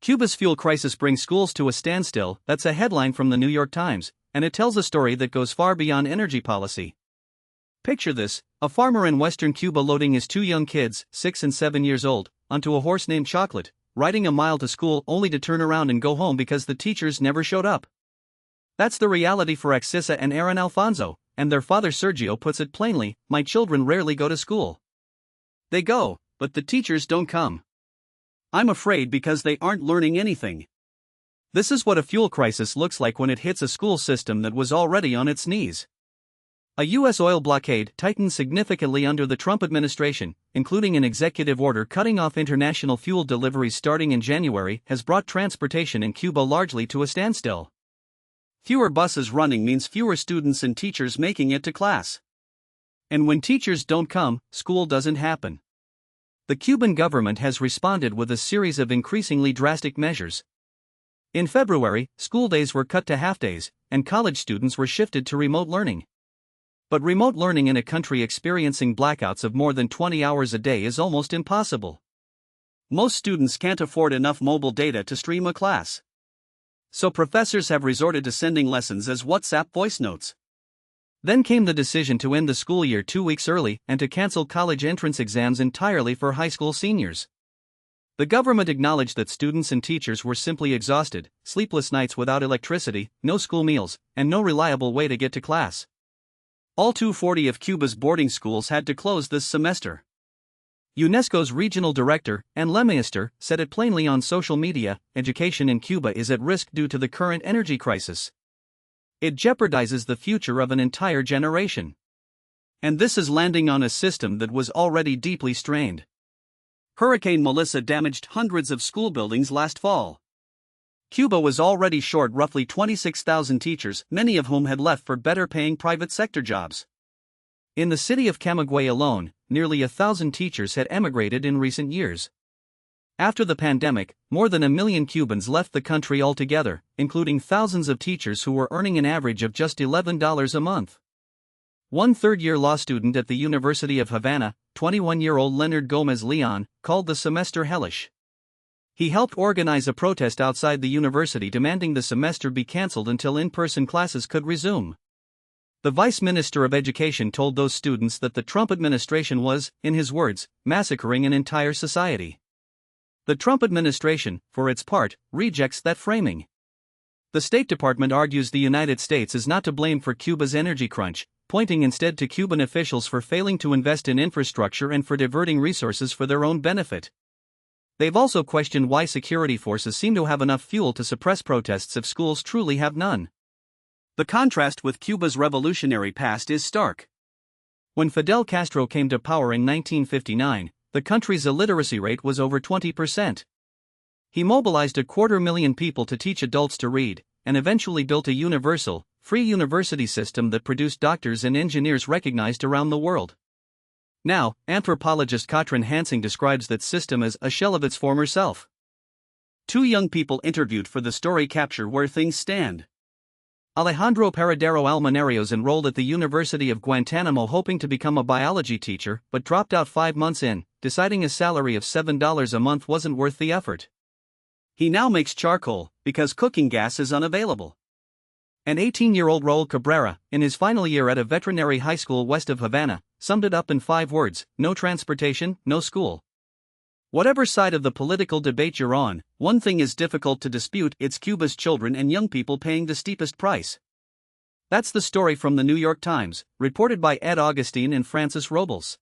Cuba's fuel crisis brings schools to a standstill. That's a headline from the New York Times, and it tells a story that goes far beyond energy policy. Picture this: a farmer in western Cuba loading his two young kids, 6 and 7 years old, onto a horse named Chocolate, riding a mile to school only to turn around and go home because the teachers never showed up. That's the reality for Axissa and Aaron Alfonso, and their father Sergio puts it plainly: my children rarely go to school. They go, but the teachers don't come. I'm afraid because they aren't learning anything. This is what a fuel crisis looks like when it hits a school system that was already on its knees. A U.S. oil blockade tightened significantly under the Trump administration, including an executive order cutting off international fuel deliveries starting in January, has brought transportation in Cuba largely to a standstill. Fewer buses running means fewer students and teachers making it to class. And when teachers don't come, school doesn't happen. The Cuban government has responded with a series of increasingly drastic measures. In February, school days were cut to half-days, and college students were shifted to remote learning. But remote learning in a country experiencing blackouts of more than 20 hours a day is almost impossible. Most students can't afford enough mobile data to stream a class. So professors have resorted to sending lessons as WhatsApp voice notes. Then came the decision to end the school year 2 weeks early and to cancel college entrance exams entirely for high school seniors. The government acknowledged that students and teachers were simply exhausted: sleepless nights without electricity, no school meals, and no reliable way to get to class. All 240 of Cuba's boarding schools had to close this semester. UNESCO's regional director, Anne Lemeister, said it plainly on social media: education in Cuba is at risk due to the current energy crisis. It jeopardizes the future of an entire generation. And this is landing on a system that was already deeply strained. Hurricane Melissa damaged hundreds of school buildings last fall. Cuba was already short roughly 26,000 teachers, many of whom had left for better-paying private sector jobs. In the city of Camagüey alone, nearly 1,000 teachers had emigrated in recent years. After the pandemic, more than 1 million Cubans left the country altogether, including thousands of teachers who were earning an average of just $11 a month. One third-year law student at the University of Havana, 21-year-old Leonard Gomez Leon, called the semester hellish. He helped organize a protest outside the university demanding the semester be canceled until in-person classes could resume. The Vice Minister of Education told those students that the Trump administration was, in his words, massacring an entire society. The Trump administration, for its part, rejects that framing. The State Department argues the United States is not to blame for Cuba's energy crunch, pointing instead to Cuban officials for failing to invest in infrastructure and for diverting resources for their own benefit. They've also questioned why security forces seem to have enough fuel to suppress protests if schools truly have none. The contrast with Cuba's revolutionary past is stark. When Fidel Castro came to power in 1959, the country's illiteracy rate was over 20%. He mobilized 250,000 people to teach adults to read, and eventually built a universal, free university system that produced doctors and engineers recognized around the world. Now, anthropologist Katrin Hansing describes that system as a shell of its former self. 2 young people interviewed for the story capture where things stand. Alejandro Paradero Almenarios enrolled at the University of Guantanamo hoping to become a biology teacher, but dropped out 5 months in, deciding a salary of $7 a month wasn't worth the effort. He now makes charcoal, because cooking gas is unavailable. And 18-year-old Raul Cabrera, in his final year at a veterinary high school west of Havana, summed it up in 5 words: no transportation, no school. Whatever side of the political debate you're on, one thing is difficult to dispute: it's Cuba's children and young people paying the steepest price. That's the story from the New York Times, reported by Ed Augustine and Francis Robles.